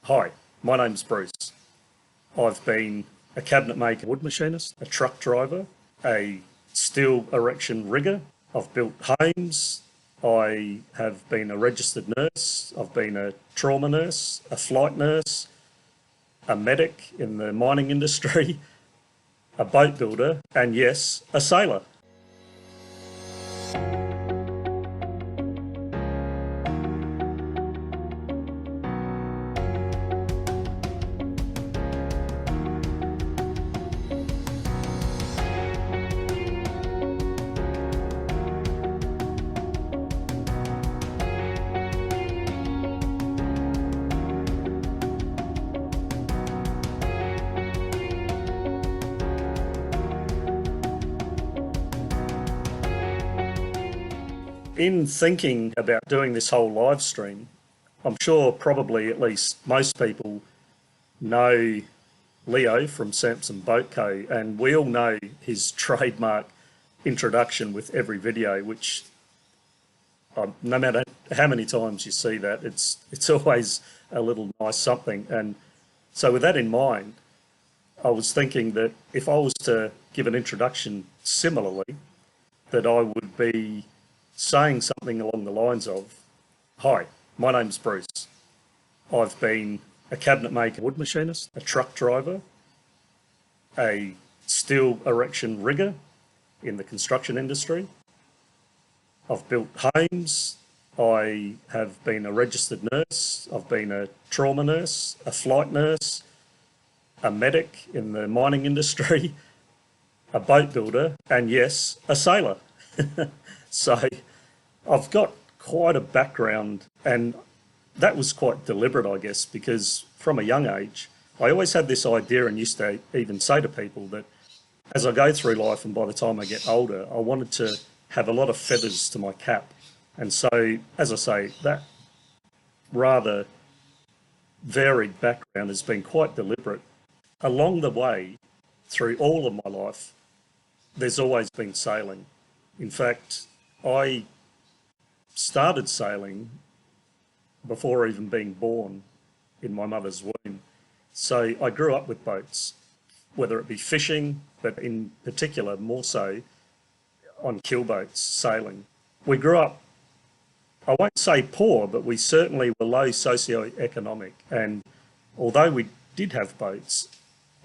Hi, my name's Bruce. I've been a cabinet maker, wood machinist, a truck driver, a steel erection rigger. I've built homes. I have been a registered nurse. I've been a trauma nurse, a flight nurse, a medic in the mining industry, a boat builder, and yes, a sailor. In thinking about doing this whole live stream, I'm sure probably at least most people know Leo from Samson Boat Co, and we all know his trademark introduction with every video, which no matter how many times you see that, it's always a little nice something. And so with that in mind, I was thinking that if I was to give an introduction similarly, that I would be saying something along the lines of, hi, my name's Bruce. I've been a cabinet maker, wood machinist, a truck driver, a steel erection rigger in the construction industry. I've built homes. I have been a registered nurse. I've been a trauma nurse, a flight nurse, a medic in the mining industry, a boat builder, and yes, a sailor. So I've got quite a background, and that was quite deliberate, I guess, because from a young age, I always had this idea and used to even say to people that as I go through life and by the time I get older, I wanted to have a lot of feathers to my cap. And so, as I say, that rather varied background has been quite deliberate. Along the way, through all of my life, there's always been sailing. In fact, I started sailing before even being born in my mother's womb. So I grew up with boats, whether it be fishing, but in particular more so on keelboats, sailing. We grew up, I won't say poor, but we certainly were low socio-economic. And although we did have boats,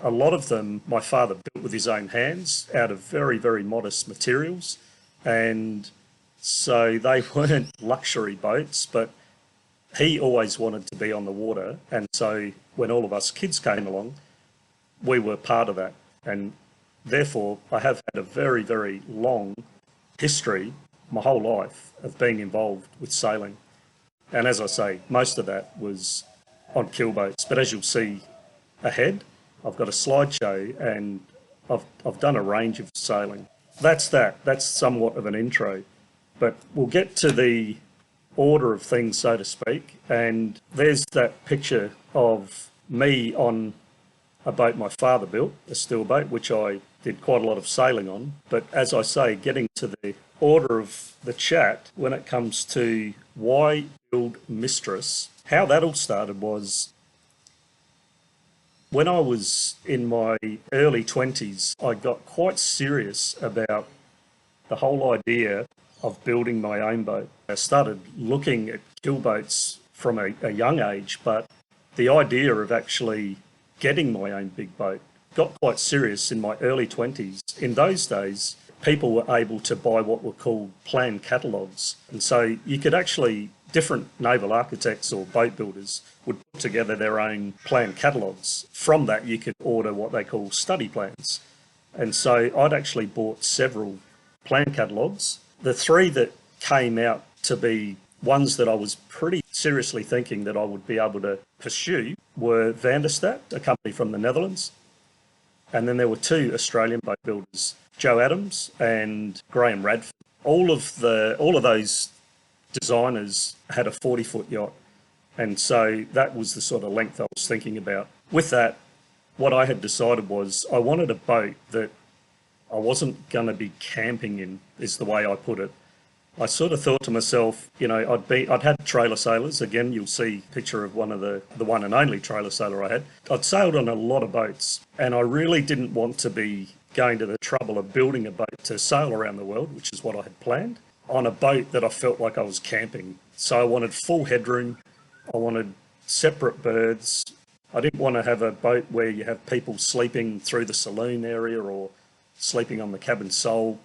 a lot of them my father built with his own hands out of very, very modest materials. And so they weren't luxury boats, but he always wanted to be on the water. And so when all of us kids came along, we were part of that. And therefore, I have had a very, very long history, my whole life, of being involved with sailing. And as I say, most of that was on keelboats. But as you'll see ahead, I've got a slideshow and I've done a range of sailing. That's that. That's somewhat of an intro. But we'll get to the order of things, so to speak. And there's that picture of me on a boat my father built, a steel boat, which I did quite a lot of sailing on. But as I say, getting to the order of the chat, when it comes to why build Mistress, how that all started was when I was in my early 20s, I got quite serious about the whole idea of building my own boat. I started looking at keelboats from a young age, but the idea of actually getting my own big boat got quite serious in my early 20s. In those days, people were able to buy what were called plan catalogues. And so you could actually, different naval architects or boat builders would put together their own plan catalogues. From that, you could order what they call study plans. And so I'd actually bought several plan catalogues. The three that came out to be ones that I was pretty seriously thinking that I would be able to pursue were Stadt, a company from the Netherlands. And then there were two Australian boat builders, Joe Adams and Graham Radford. All of those designers had a 40-foot yacht. And so that was the sort of length I was thinking about. With that, what I had decided was I wanted a boat that I wasn't going to be camping in, is the way I put it. I sort of thought to myself, you know, I'd had trailer sailors. Again, you'll see a picture of one of the one and only trailer sailor I had. I'd sailed on a lot of boats, and I really didn't want to be going to the trouble of building a boat to sail around the world, which is what I had planned, on a boat that I felt like I was camping. So I wanted full headroom. I wanted separate berths. I didn't want to have a boat where you have people sleeping through the saloon area or sleeping on the cabin sole.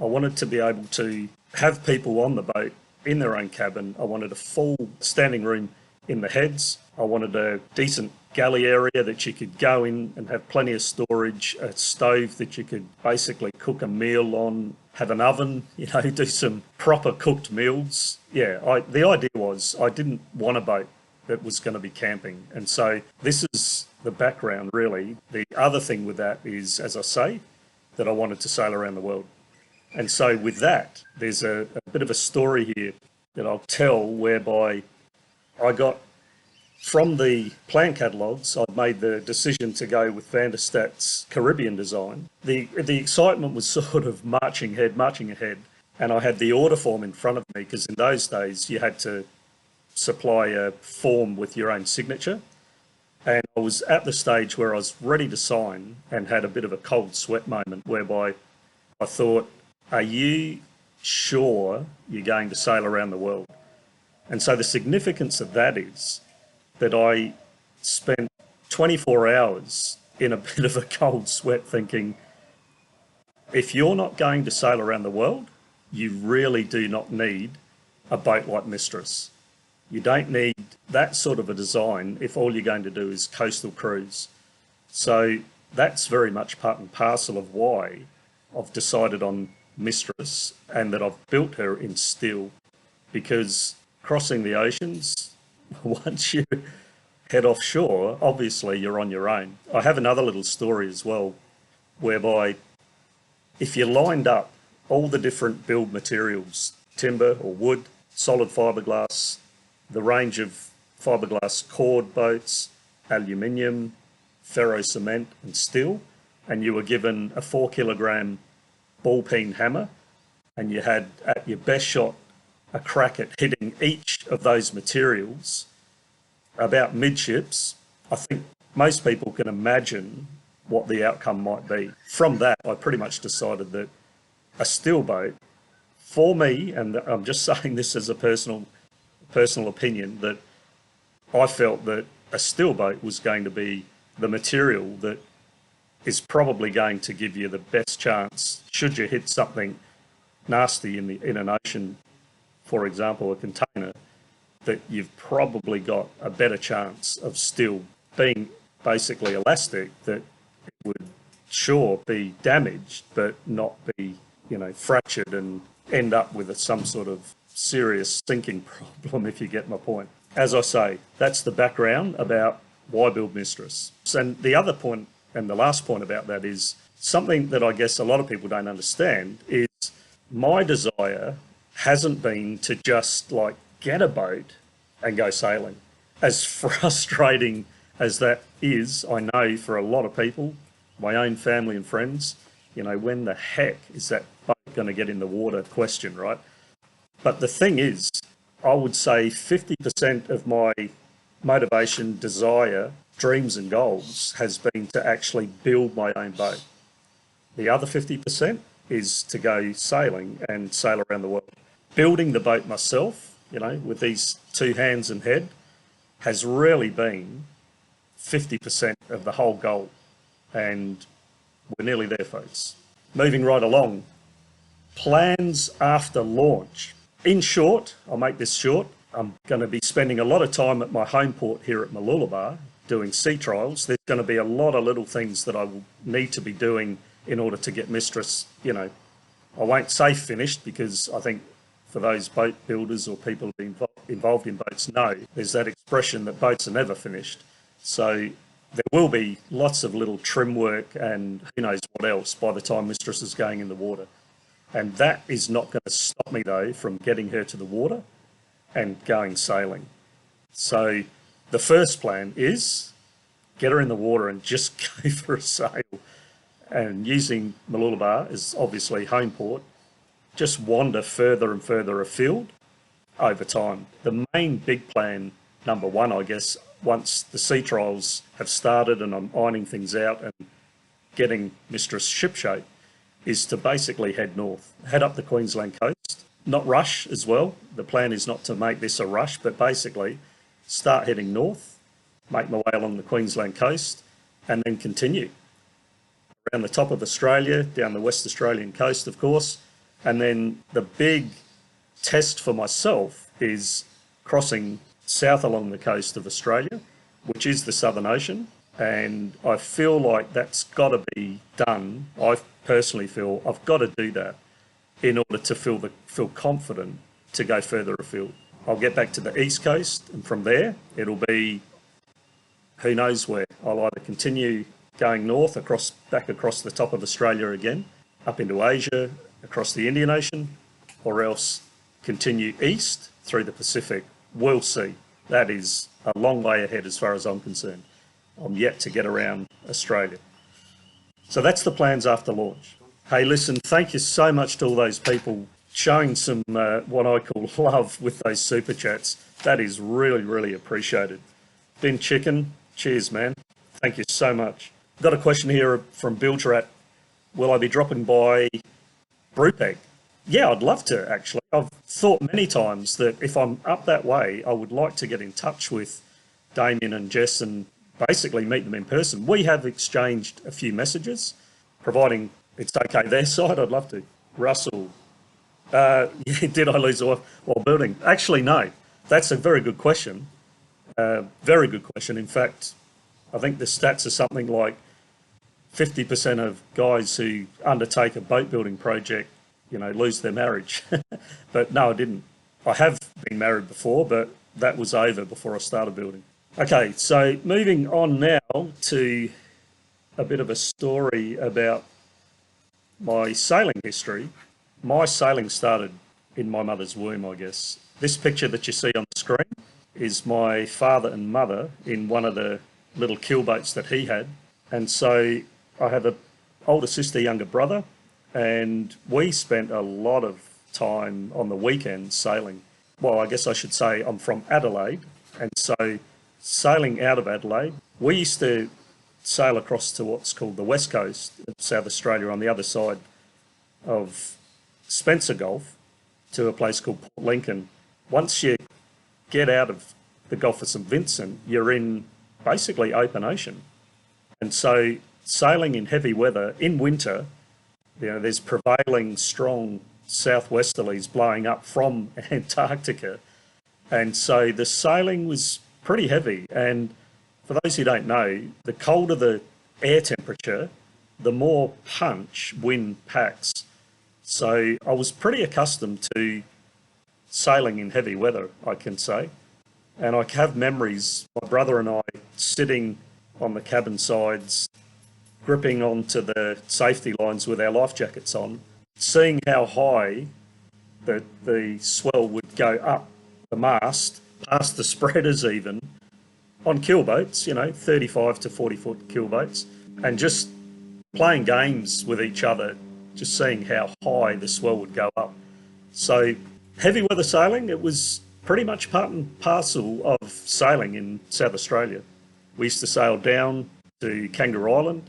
I wanted to be able to have people on the boat in their own cabin. I wanted a full standing room in the heads. I wanted a decent galley area that you could go in and have plenty of storage, a stove that you could basically cook a meal on, have an oven, you know, do some proper cooked meals. Yeah, the idea was I didn't want a boat that was going to be camping. And so this is the background, really. The other thing with that is, as I say, that I wanted to sail around the world. And so with that, there's a bit of a story here that I'll tell whereby I got, from the plan catalogues, I'd made the decision to go with Van der Stadt's Caribbean design. The excitement was sort of marching ahead. And I had the order form in front of me, because in those days you had to supply a form with your own signature. And I was at the stage where I was ready to sign and had a bit of a cold sweat moment whereby I thought, are you sure you're going to sail around the world? And so the significance of that is that I spent 24 hours in a bit of a cold sweat thinking, if you're not going to sail around the world, you really do not need a boat like Mistress. You don't need that sort of a design if all you're going to do is coastal cruise. So that's very much part and parcel of why I've decided on Mistress and that I've built her in steel, because crossing the oceans, once you head offshore, obviously you're on your own. I have another little story as well, whereby if you lined up all the different build materials, timber or wood, solid fiberglass, the range of fiberglass cord boats, aluminium, ferro cement and steel, and you were given a 4 kilogram ball peen hammer, and you had at your best shot a crack at hitting each of those materials about midships, I think most people can imagine what the outcome might be. From that, I pretty much decided that a steel boat, for me, and I'm just saying this as a personal opinion, that I felt that a steel boat was going to be the material that is probably going to give you the best chance, should you hit something nasty in an ocean, for example, a container, that you've probably got a better chance of steel being basically elastic, that it would sure be damaged, but not be, you know, fractured and end up with some sort of serious sinking problem, if you get my point. As I say, that's the background about why build Mistress. And the other point, and the last point about that, is something that I guess a lot of people don't understand is my desire hasn't been to just like get a boat and go sailing. As frustrating as that is, I know for a lot of people, my own family and friends, you know, when the heck is that boat going to get in the water question, right? But the thing is, I would say 50% of my motivation, desire, dreams and goals has been to actually build my own boat. The other 50% is to go sailing and sail around the world. Building the boat myself, you know, with these two hands and head, has really been 50% of the whole goal. And we're nearly there, folks. Moving right along, plans after launch. In short, I'll make this short, I'm going to be spending a lot of time at my home port here at Mooloolaba doing sea trials. There's going to be a lot of little things that I will need to be doing in order to get Mistress, you know, I won't say finished, because I think for those boat builders or people involved in boats know there's that expression that boats are never finished. So there will be lots of little trim work and who knows what else by the time Mistress is going in the water. And that is not going to stop me, though, from getting her to the water and going sailing. So the first plan is get her in the water and just go for a sail. And using Mooloolaba as obviously home port, just wander further and further afield over time. The main big plan, number one, I guess, once the sea trials have started and I'm ironing things out and getting Mistress shipshape, is to basically head north, head up the Queensland coast, not rush as well. The plan is not to make this a rush, but basically start heading north, make my way along the Queensland coast, and then continue around the top of Australia, down the West Australian coast, of course. And then the big test for myself is crossing south along the coast of Australia, which is the Southern Ocean. And I feel like that's got to be done. I personally feel I've got to do that in order to feel confident to go further afield. I'll get back to the East Coast, and from there it'll be who knows where. I'll either continue going north back across the top of Australia again, up into Asia, across the Indian Ocean, or else continue east through the Pacific. We'll see. That is a long way ahead as far as I'm concerned. I'm yet to get around Australia. So that's the plans after launch. Hey, listen, thank you so much to all those people showing some what I call love with those super chats. That is really, really appreciated. Ben Chicken, cheers, man. Thank you so much. Got a question here from Bildrat. Will I be dropping by Brewpeg? Yeah, I'd love to, actually. I've thought many times that if I'm up that way, I would like to get in touch with Damien and Jess and basically meet them in person. We have exchanged a few messages, providing it's okay their side. I'd love to. Russell, did I lose a wife while building? Actually, no. That's a very good question. Very good question. In fact, I think the stats are something like 50% of guys who undertake a boat building project, lose their marriage. But no, I didn't. I have been married before, but that was over before I started building. Okay, so moving on now to a bit of a story about my sailing history. My sailing started in my mother's womb, I guess. This picture that you see on the screen is my father and mother in one of the little keel boats that he had. And so I have an older sister, younger brother, and we spent a lot of time on the weekends sailing. Well, I guess I should say I'm from Adelaide, and so sailing out of Adelaide, we used to sail across to what's called the West Coast of South Australia on the other side of Spencer Gulf to a place called Port Lincoln. Once you get out of the Gulf of St Vincent, you're in basically open ocean. And so sailing in heavy weather in winter, there's prevailing strong southwesterlies blowing up from Antarctica. And so the sailing was pretty heavy. And for those who don't know, the colder the air temperature, the more punch wind packs. So I was pretty accustomed to sailing in heavy weather, I can say. And I have memories, my brother and I sitting on the cabin sides, gripping onto the safety lines with our life jackets on, seeing how high the swell would go up the mast, past the spreaders even, on keel boats, 35 to 40 foot keel boats, and just playing games with each other, just seeing how high the swell would go up. So heavy weather sailing, it was pretty much part and parcel of sailing in South Australia. We used to sail down to Kangaroo Island,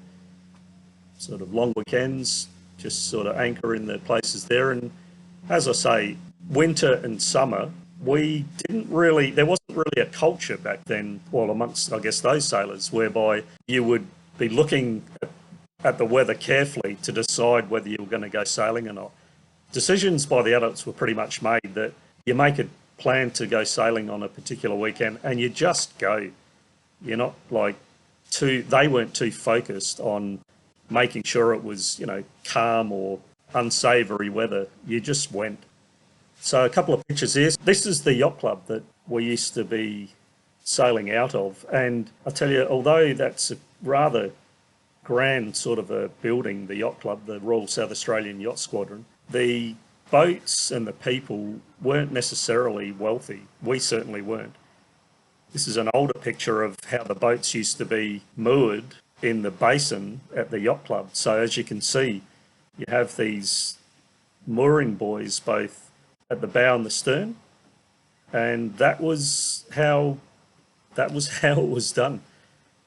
sort of long weekends, just sort of anchor in the places there. And as I say, winter and summer, there wasn't really a culture back then, well, amongst, I guess, those sailors, whereby you would be looking at the weather carefully to decide whether you were going to go sailing or not. Decisions by the adults were pretty much made that you make a plan to go sailing on a particular weekend and you just go. You're not they weren't too focused on making sure it was, calm or unsavoury weather. You just went. So a couple of pictures here. This is the yacht club that we used to be sailing out of. And I tell you, although that's a rather grand sort of a building, the yacht club, the Royal South Australian Yacht Squadron, the boats and the people weren't necessarily wealthy. We certainly weren't. This is an older picture of how the boats used to be moored in the basin at the yacht club. So as you can see, you have these mooring buoys both at the bow and the stern, and that was how it was done.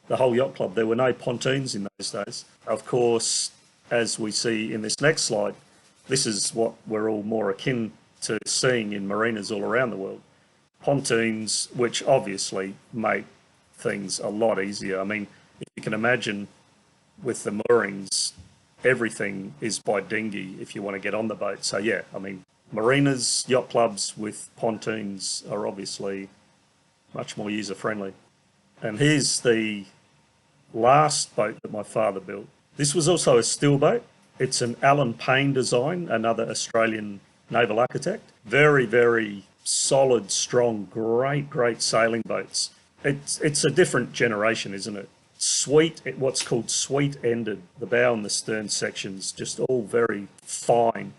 The whole yacht club. There were no pontoons in those days. Of course, as we see in this next slide, this is what we're all more akin to seeing in marinas all around the world. Pontoons, which obviously make things a lot easier. I mean, if you can imagine with the moorings, everything is by dinghy if you want to get on the boat. So yeah, I mean, marinas, yacht clubs with pontoons are obviously much more user-friendly. And here's the last boat that my father built. This was also a steel boat. It's an Alan Payne design, another Australian naval architect. Very, very solid, strong, great sailing boats. It's a different generation, isn't it? Sweet, what's called sweet-ended. The bow and the stern sections, just all very fine.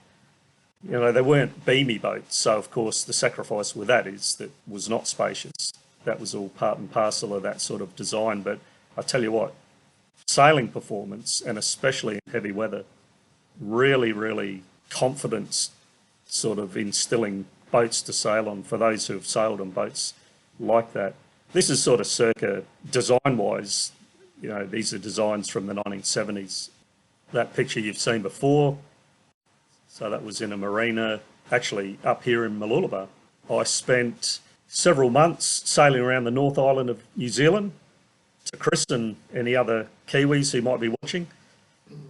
You know, they weren't beamy boats, so of course the sacrifice with that is that was not spacious. That was all part and parcel of that sort of design. But I tell you what, sailing performance, and especially in heavy weather, really confidence sort of instilling boats to sail on for those who have sailed on boats like that. This is sort of circa design-wise, you know, these are designs from the 1970s. That picture you've seen before, so that was in a marina, actually up here in Mooloolaba. I spent several months sailing around the North Island of New Zealand. To Chris and any other Kiwis who might be watching,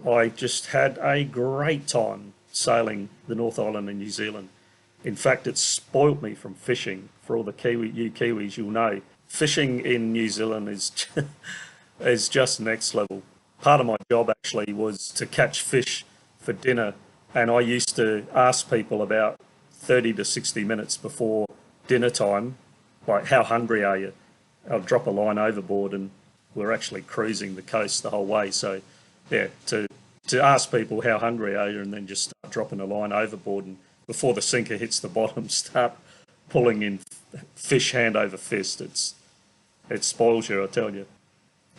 I just had a great time sailing the North Island in New Zealand. In fact, it spoilt me from fishing. For all the you Kiwis, you'll know, fishing in New Zealand is just next level. Part of my job actually was to catch fish for dinner, and I used to ask people about 30 to 60 minutes before dinner time, like, how hungry are you? I'll drop a line overboard, and we're actually cruising the coast the whole way. So yeah, to ask people how hungry are you, and then just start dropping a line overboard, and before the sinker hits the bottom, start pulling in fish hand over fist. It spoils you, I tell you.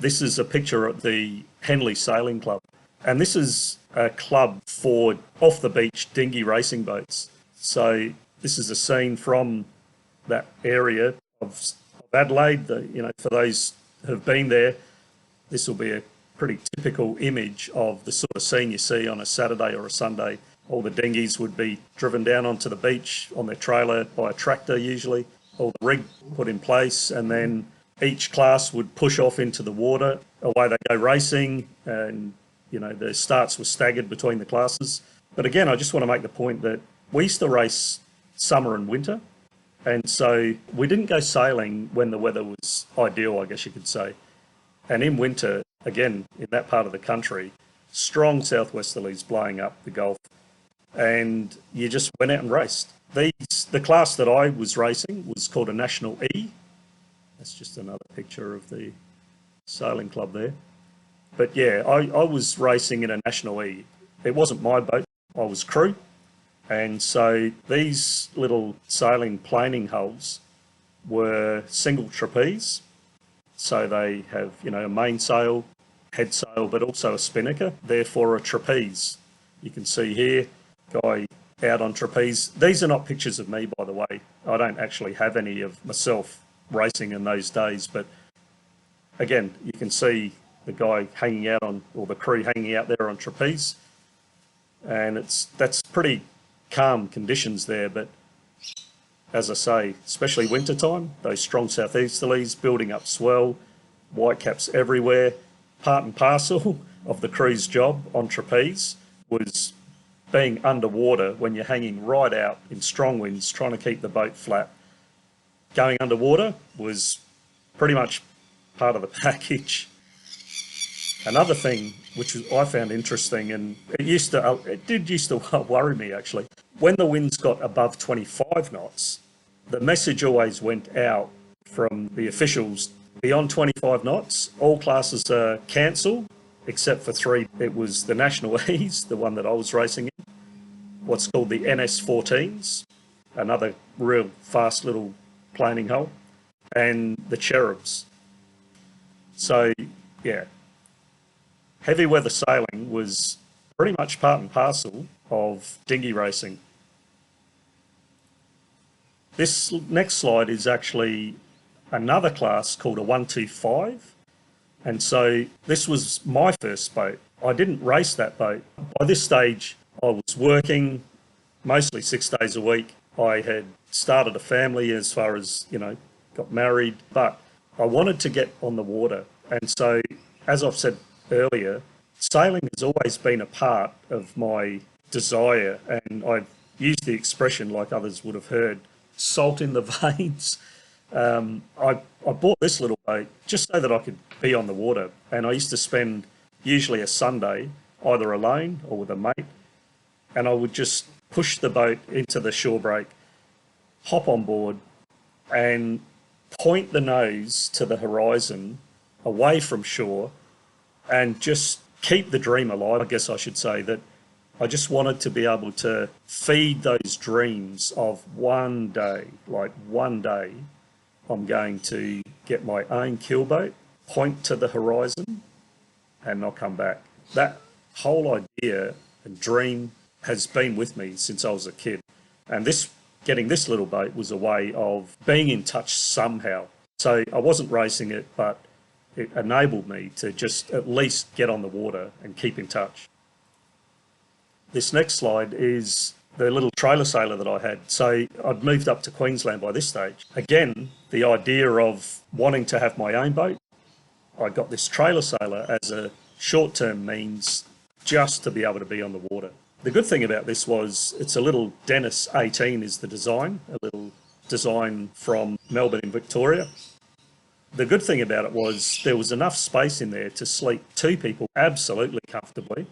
This is a picture at the Henley Sailing Club, and this is a club for off the beach dinghy racing boats. So this is a scene from that area of Adelaide. You know, for those who've been there, this will be a pretty typical image of the sort of scene you see on a Saturday or a Sunday. All the dinghies would be driven down onto the beach on their trailer by a tractor usually, all the rig put in place, and then each class would push off into the water. Away they go racing, and you know, the starts were staggered between the classes. But again, I just want to make the point that we used to race summer and winter, and so we didn't go sailing when the weather was ideal, I guess you could say. And in winter, again, in that part of the country, strong southwesterlies blowing up the Gulf, and you just went out and raced. The class that I was racing was called a National E. That's just another picture of the sailing club there. But yeah, I was racing in a National E. It wasn't my boat, I was crew. And so these little sailing planing hulls were single trapeze. So they have, you know, a mainsail, head sail, but also a spinnaker, therefore a trapeze. You can see here, guy out on trapeze. These are not pictures of me, by the way. I don't actually have any of myself racing in those days, but again, you can see the guy hanging out on, or the crew hanging out there on trapeze. And that's pretty calm conditions there, but as I say, especially winter time, those strong southeasterlies building up swell, whitecaps everywhere. Part and parcel of the crew's job on trapeze was being underwater when you're hanging right out in strong winds, trying to keep the boat flat. Going underwater was pretty much part of the package. Another thing which I found interesting, and it did used to worry me actually, when the winds got above 25 knots, the message always went out from the officials: beyond 25 knots, all classes are cancelled except for three. It was the National E's, the one that I was racing in, what's called the NS14s, another real fast little planing hull, and the Cherubs. So yeah, heavy weather sailing was pretty much part and parcel of dinghy racing. This next slide is actually another class called a 125. And so this was my first boat. I didn't race that boat. By this stage, I was working mostly 6 days a week. I had started a family as far as, got married, but I wanted to get on the water. And so, as I've said earlier, sailing has always been a part of my desire. And I've used the expression, like others would have heard, salt in the veins. I bought this little boat just so that I could be on the water. And I used to spend usually a Sunday either alone or with a mate. And I would just push the boat into the shore break, hop on board and point the nose to the horizon away from shore and just keep the dream alive. I guess I should say that I just wanted to be able to feed those dreams of one day, I'm going to get my own keelboat, point to the horizon, and not come back. That whole idea and dream has been with me since I was a kid. And getting this little boat was a way of being in touch somehow. So I wasn't racing it, but it enabled me to just at least get on the water and keep in touch. This next slide is the little trailer sailor that I had. So I'd moved up to Queensland by this stage. Again, the idea of wanting to have my own boat, I got this trailer sailor as a short-term means just to be able to be on the water. The good thing about this was it's a little Dennis 18 is the design, a little design from Melbourne in Victoria. The good thing about it was there was enough space in there to sleep 2 people absolutely comfortably,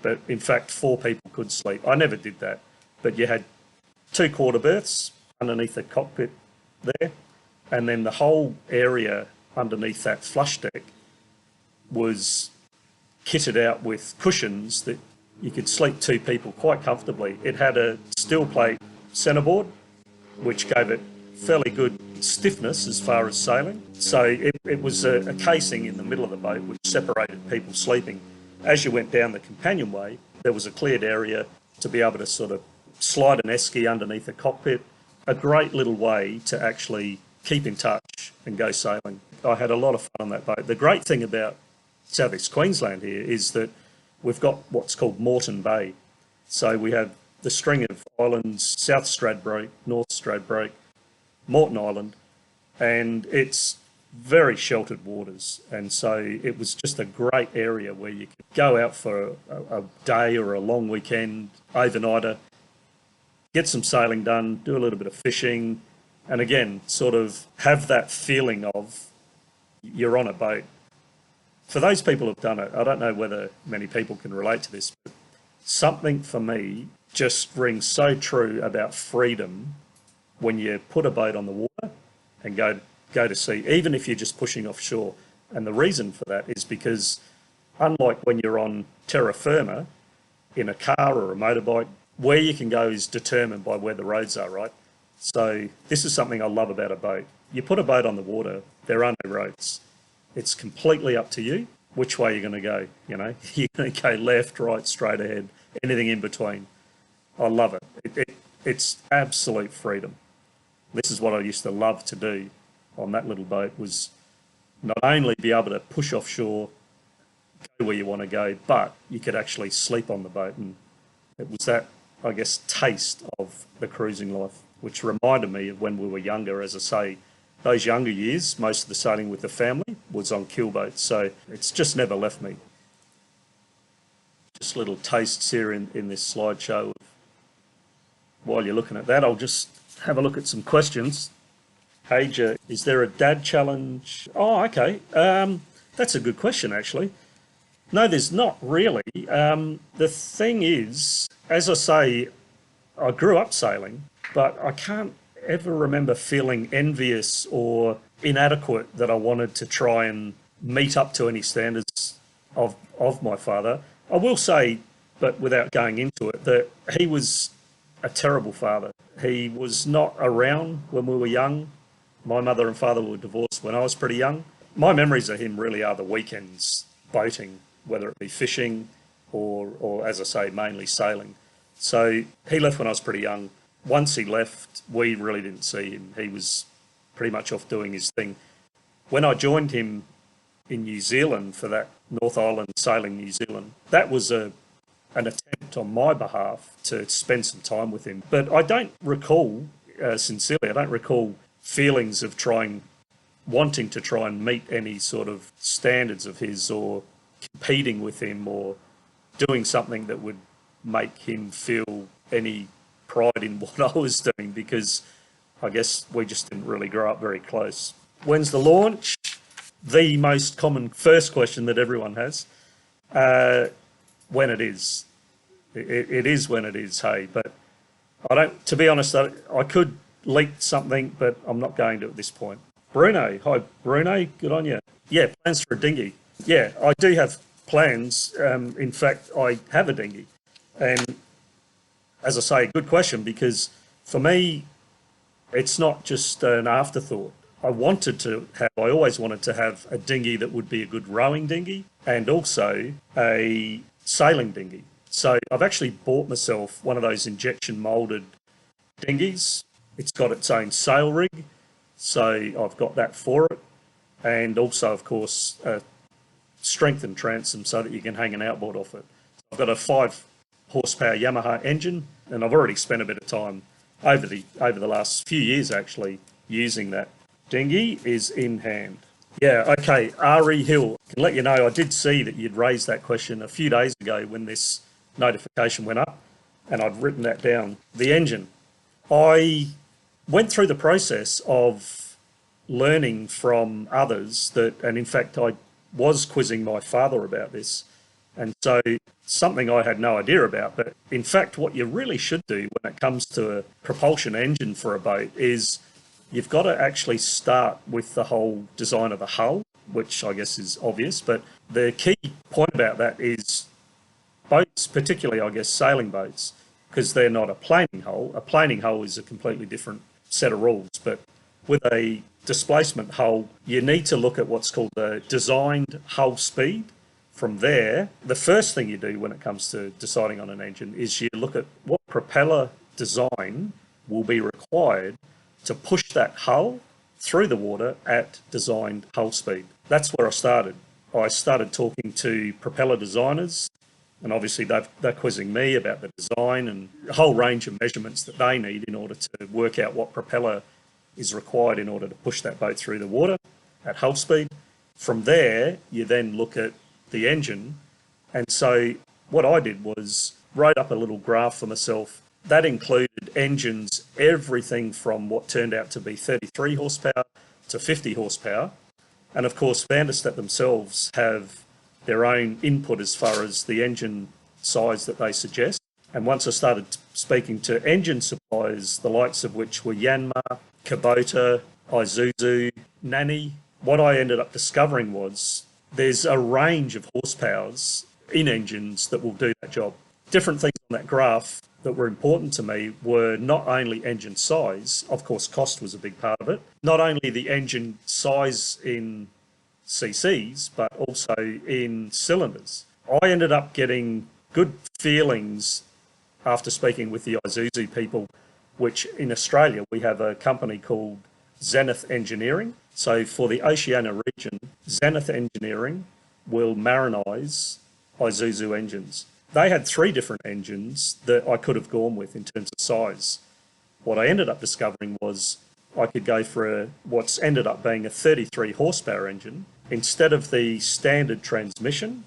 but in fact 4 people could sleep. I never did that, but you had 2 quarter berths underneath the cockpit there, and then the whole area underneath that flush deck was kitted out with cushions that you could sleep 2 people quite comfortably. It had a steel plate centerboard, which gave it fairly good stiffness as far as sailing. So it was a casing in the middle of the boat which separated people sleeping. As you went down the companionway, there was a cleared area to be able to sort of slide an esky underneath the cockpit. A great little way to actually keep in touch and go sailing. I had a lot of fun on that boat. The great thing about South East Queensland here is that we've got what's called Moreton Bay. So we have the string of islands, South Stradbroke, North Stradbroke, Moreton Island, and it's very sheltered waters. And so it was just a great area where you could go out for a day or a long weekend, overnighter, get some sailing done, do a little bit of fishing, and again, sort of have that feeling of you're on a boat. For those people who've done it, I don't know whether many people can relate to this, but something for me just rings so true about freedom when you put a boat on the water and go to sea, even if you're just pushing offshore. And the reason for that is because unlike when you're on terra firma in a car or a motorbike, where you can go is determined by where the roads are, right? So this is something I love about a boat. You put a boat on the water, there are no roads. It's completely up to you which way you're going to go. You're going to go left, right, straight ahead, anything in between. I love it. It's absolute freedom. This is what I used to love to do on that little boat, was not only be able to push offshore, go where you want to go, but you could actually sleep on the boat. And it was that, I guess, taste of the cruising life, which reminded me of when we were younger. As I say, those younger years, most of the sailing with the family was on keelboats, so it's just never left me. Just little tastes here in this slideshow. While you're looking at that, I'll just have a look at some questions. Haja, is there a dad challenge? Oh, okay. That's a good question, actually. No, there's not really. The thing is, as I say, I grew up sailing, but I can't ever remember feeling envious or inadequate that I wanted to try and meet up to any standards of my father. I will say, but without going into it, that he was a terrible father. He was not around when we were young. My mother and father were divorced when I was pretty young. My memories of him really are the weekends boating, whether it be fishing or as I say, mainly sailing. So he left when I was pretty young. Once he left, we really didn't see him. He was pretty much off doing his thing. When I joined him in New Zealand for that North Island sailing New Zealand, that was an attempt on my behalf to spend some time with him. But I don't recall, sincerely, I don't recall feelings of wanting to try and meet any sort of standards of his, or competing with him, or doing something that would make him feel any pride in what I was doing, because I guess we just didn't really grow up very close. When's the launch? The most common first question that everyone has. When it is. It is when it is, hey. But I don't, to be honest, I could leak something, but I'm not going to at this point. Bruno, hi Bruno, good on you. Yeah, plans for a dinghy. Yeah, I do have plans. In fact, I have a dinghy. And as I say, good question, because for me, it's not just an afterthought. I always wanted to have a dinghy that would be a good rowing dinghy, and also a sailing dinghy. So I've actually bought myself one of those injection molded dinghies. It's got its own sail rig, so I've got that for it. And also, of course, a strengthened transom so that you can hang an outboard off it. I've got a 5 horsepower Yamaha engine, and I've already spent a bit of time over the last few years actually using that. Dinghy is in hand. Yeah, okay, Ari Hill, I can let you know I did see that you'd raised that question a few days ago when this notification went up, and I'd written that down. The engine. I went through the process of learning from others and in fact I was quizzing my father about this, and so something I had no idea about. But in fact, what you really should do when it comes to a propulsion engine for a boat is you've got to actually start with the whole design of the hull, which I guess is obvious, but the key point about that is boats, particularly I guess sailing boats, because they're not a planing hull. A planing hull is a completely different set of rules, but with a displacement hull, you need to look at what's called the designed hull speed. From there, the first thing you do when it comes to deciding on an engine is you look at what propeller design will be required to push that hull through the water at designed hull speed. That's where I started. I started talking to propeller designers, and obviously they're quizzing me about the design and a whole range of measurements that they need in order to work out what propeller is required in order to push that boat through the water at hull speed. From there, you then look at the engine. And so what I did was wrote up a little graph for myself that included engines, everything from what turned out to be 33 horsepower to 50 horsepower. And of course, Van der Stadt themselves have their own input as far as the engine size that they suggest. And once I started speaking to engine suppliers, the likes of which were Yanmar, Kubota, Isuzu, Nani, what I ended up discovering was there's a range of horsepowers in engines that will do that job. Different things on that graph that were important to me were not only engine size, of course cost was a big part of it, not only the engine size in cc's, but also in cylinders. I ended up getting good feelings after speaking with the Isuzu people, which in Australia we have a company called Zenith Engineering. So for the Oceania region, Zenith Engineering will marinise Isuzu engines. They had 3 different engines that I could have gone with in terms of size. What I ended up discovering was I could go for what's ended up being a 33 horsepower engine. Instead of the standard transmission,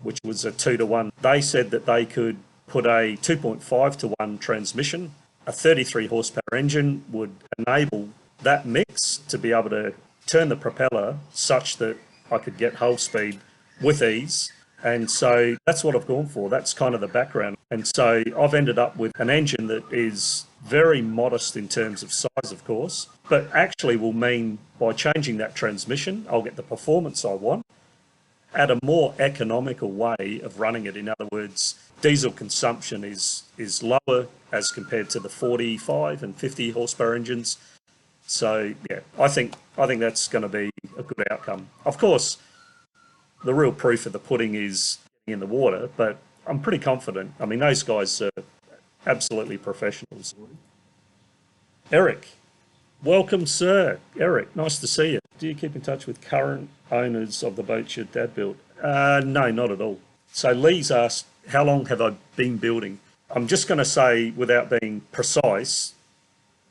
which was a 2-to-1, they said that they could put a 2.5-to-1 transmission. A 33 horsepower engine would enable that mix to be able to turn the propeller such that I could get hull speed with ease. And so that's what I've gone for. That's kind of the background. And so I've ended up with an engine that is very modest in terms of size, of course, but actually will mean by changing that transmission, I'll get the performance I want at a more economical way of running it. In other words, diesel consumption is lower as compared to the 45 and 50 horsepower engines. So yeah, I think that's going to be a good outcome. Of course, the real proof of the pudding is in the water, but I'm pretty confident. I mean, those guys are absolutely professionals. Eric, welcome, sir. Eric, nice to see you. Do you keep in touch with current owners of the boats your dad built? No, not at all. So Lee's asked, how long have I been building? I'm just going to say, without being precise,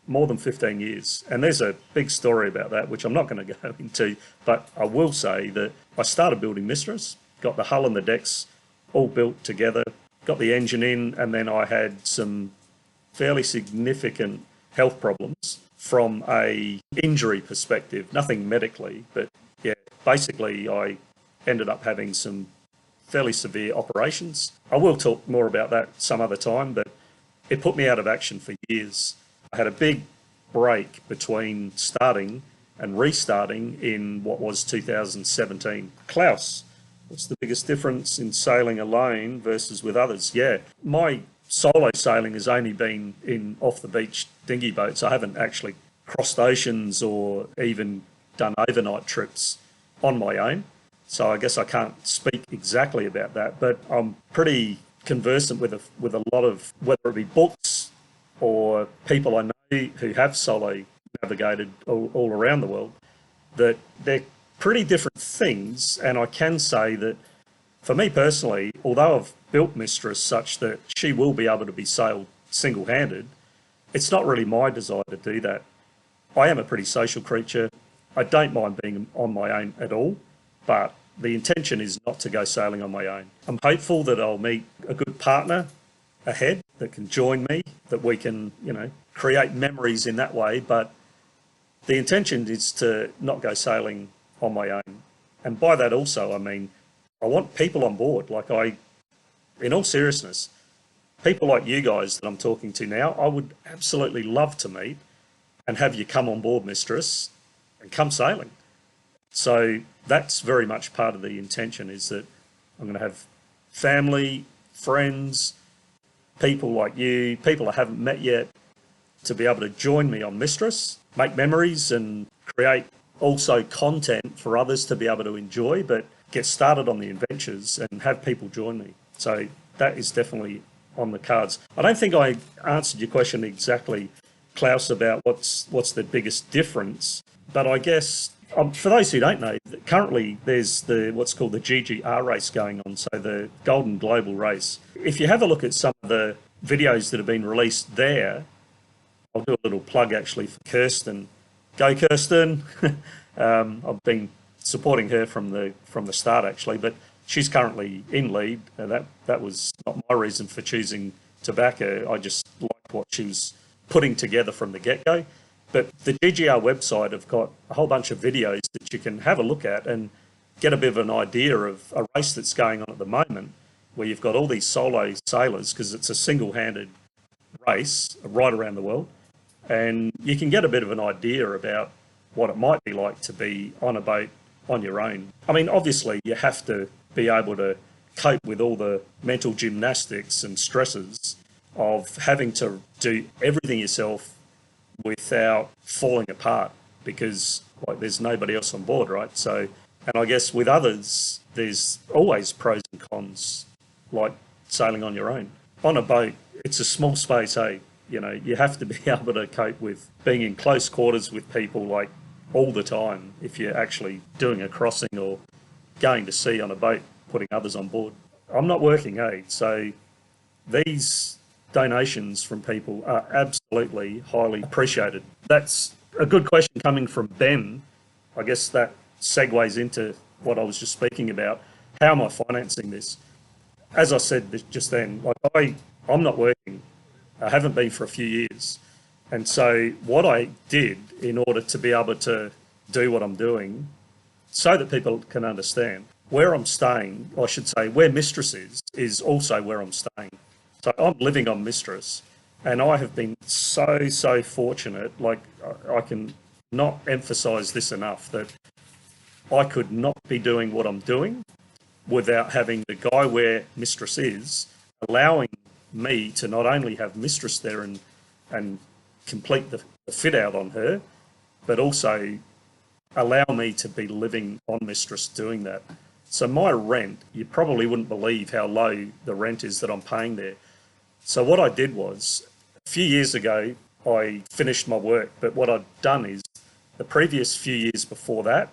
more than 15 years. And there's a big story about that, which I'm not going to go into, but I will say that I started building Mistress, got the hull and the decks all built together, got the engine in, and then I had some fairly significant health problems from a injury perspective, nothing medically, but yeah, basically I ended up having some fairly severe operations. I will talk more about that some other time, but it put me out of action for years. I had a big break between starting and restarting in what was 2017. Klaus, what's the biggest difference in sailing alone versus with others? Yeah, my solo sailing has only been in off the beach dinghy boats. I haven't actually crossed oceans or even done overnight trips on my own. So I guess I can't speak exactly about that, but I'm pretty conversant with a lot of, whether it be books or people I know who have solo navigated all around the world, that they're pretty different things. And I can say that for me personally, although I've built Mistress such that she will be able to be sailed single-handed, it's not really my desire to do that. I am a pretty social creature. I don't mind being on my own at all, but the intention is not to go sailing on my own. I'm hopeful that I'll meet a good partner ahead that can join me, that we can, create memories in that way, but the intention is to not go sailing on my own. And by that also, I mean, I want people on board. In all seriousness, people like you guys that I'm talking to now, I would absolutely love to meet and have you come on board Mistress and come sailing. So that's very much part of the intention, is that I'm going to have family, friends, people like you, people I haven't met yet, to be able to join me on Mistress, make memories and create also content for others to be able to enjoy, but get started on the adventures and have people join me. So that is definitely on the cards. I don't think I answered your question exactly, Klaus, about what's the biggest difference, but I guess for those who don't know, currently there's what's called the GGR race going on, so the Golden Global Race. If you have a look at some of the videos that have been released there, I'll do a little plug actually for Kirsten. Go Kirsten! I've been supporting her from the start actually, but she's currently in lead. That was not my reason for choosing to back her. I just liked what she was putting together from the get-go. But the GGR website have got a whole bunch of videos that you can have a look at and get a bit of an idea of a race that's going on at the moment, where you've got all these solo sailors, because it's a single-handed race right around the world. And you can get a bit of an idea about what it might be like to be on a boat on your own. I mean, obviously, you have to be able to cope with all the mental gymnastics and stresses of having to do everything yourself without falling apart, because there's nobody else on board, right? So, and I guess with others, there's always pros and cons, like sailing on your own. On a boat, it's a small space, hey? You have to be able to cope with being in close quarters with people all the time if you're actually doing a crossing or going to sea on a boat, putting others on board. I'm not working, hey? So these donations from people are absolutely highly appreciated. That's a good question coming from Ben. I guess that segues into what I was just speaking about. How am I financing this? As I said just then, I'm not working. I haven't been for a few years. And so what I did in order to be able to do what I'm doing, so that people can understand, where I'm staying, I should say, where Mistress is also where I'm staying. So I'm living on Mistress, and I have been so fortunate. I can not emphasize this enough, that I could not be doing what I'm doing without having the guy where Mistress is allowing me to not only have Mistress there and complete the fit out on her, but also allow me to be living on Mistress doing that. So my rent, you probably wouldn't believe how low the rent is that I'm paying there. So what I did was, a few years ago, I finished my work, but what I'd done is, the previous few years before that,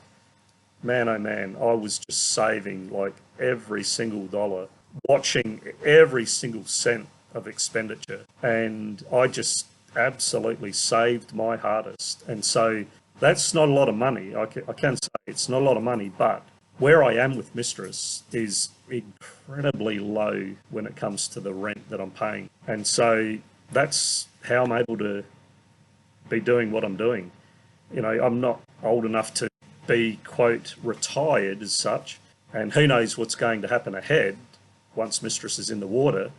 man, oh man, I was just saving like every single dollar, watching every single cent of expenditure. And I just absolutely saved my hardest. And so that's not a lot of money. I can say it's not a lot of money, but where I am with Mistress is incredibly low when it comes to the rent that I'm paying. And so that's how I'm able to be doing what I'm doing. You know, I'm not old enough to be, quote, retired as such, and who knows what's going to happen ahead once Mistress is in the water.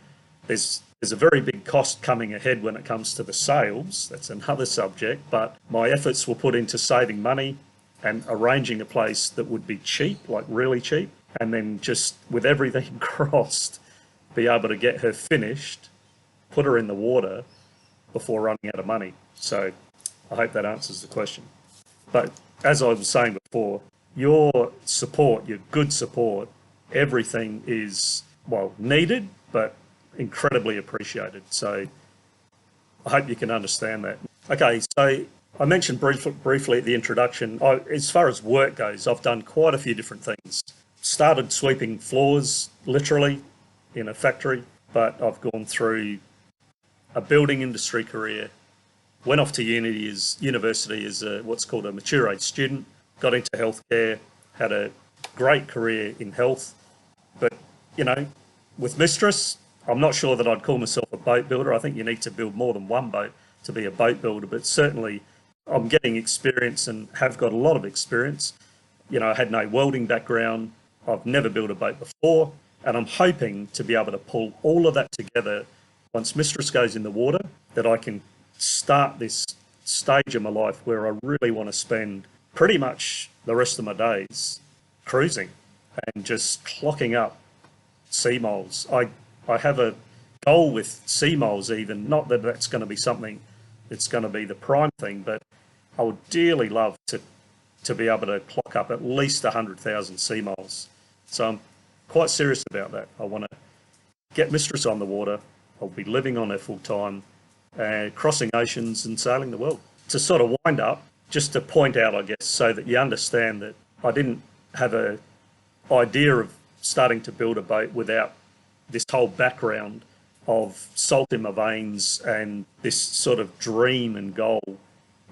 There's a very big cost coming ahead when it comes to the sales. That's another subject, but my efforts were put into saving money and arranging a place that would be cheap, like really cheap, and then just with everything crossed, be able to get her finished, put her in the water before running out of money. So I hope that answers the question. But as I was saying before, your support, your good support, everything is, well, needed, but incredibly appreciated. So I hope you can understand that. Okay, so I mentioned briefly at the introduction, as far as work goes, I've done quite a few different things. Started sweeping floors, literally, in a factory, but I've gone through a building industry career, went off to university as what's called a mature age student, got into healthcare, had a great career in health. But, you know, with Mistress, I'm not sure that I'd call myself a boat builder. I think you need to build more than one boat to be a boat builder, but certainly I'm getting experience and have got a lot of experience. You know, I had no welding background. I've never built a boat before, and I'm hoping to be able to pull all of that together once Mistress goes in the water, that I can start this stage of my life where I really want to spend pretty much the rest of my days cruising and just clocking up sea miles. I have a goal with sea miles even, not that that's going to be something that's going to be the prime thing, but I would dearly love to be able to clock up at least 100,000 sea miles. So I'm quite serious about that. I want to get Mistress on the water. I'll be living on her full time, crossing oceans and sailing the world. To sort of wind up, just to point out, I guess, so that you understand that I didn't have an idea of starting to build a boat without this whole background of salt in my veins and this sort of dream and goal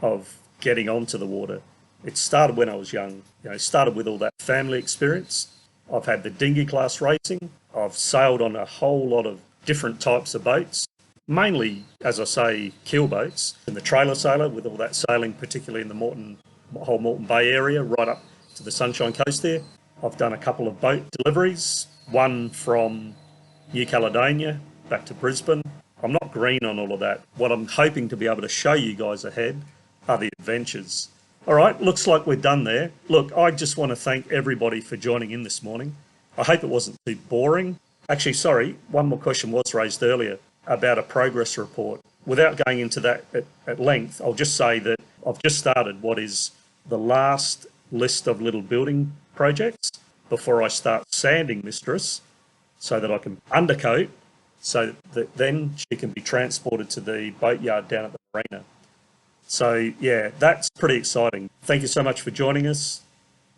of getting onto the water. It started when I was young. You know, it started with all that family experience. I've had the dinghy class racing. I've sailed on a whole lot of different types of boats, mainly, as I say, keel boats, and the trailer sailor with all that sailing, particularly in the whole Moreton Bay area, right up to the Sunshine Coast there. I've done a couple of boat deliveries, one from New Caledonia back to Brisbane. I'm not green on all of that. What I'm hoping to be able to show you guys ahead are the adventures. All right, looks like we're done there. Look, I just want to thank everybody for joining in this morning. I hope it wasn't too boring. Actually, sorry, one more question was raised earlier about a progress report. Without going into that at length, I'll just say that I've just started what is the last list of little building projects before I start sanding Mistress so that I can undercoat so that then she can be transported to the boatyard down at the marina. So yeah, that's pretty exciting. Thank you so much for joining us.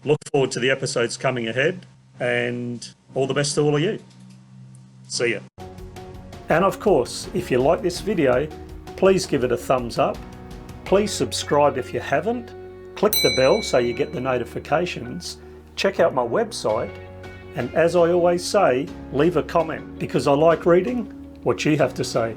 Look forward to the episodes coming ahead, and all the best to all of you. See ya. And of course, if you like this video, please give it a thumbs up. Please subscribe if you haven't. Click the bell so you get the notifications. Check out my website. And as I always say, leave a comment because I like reading what you have to say.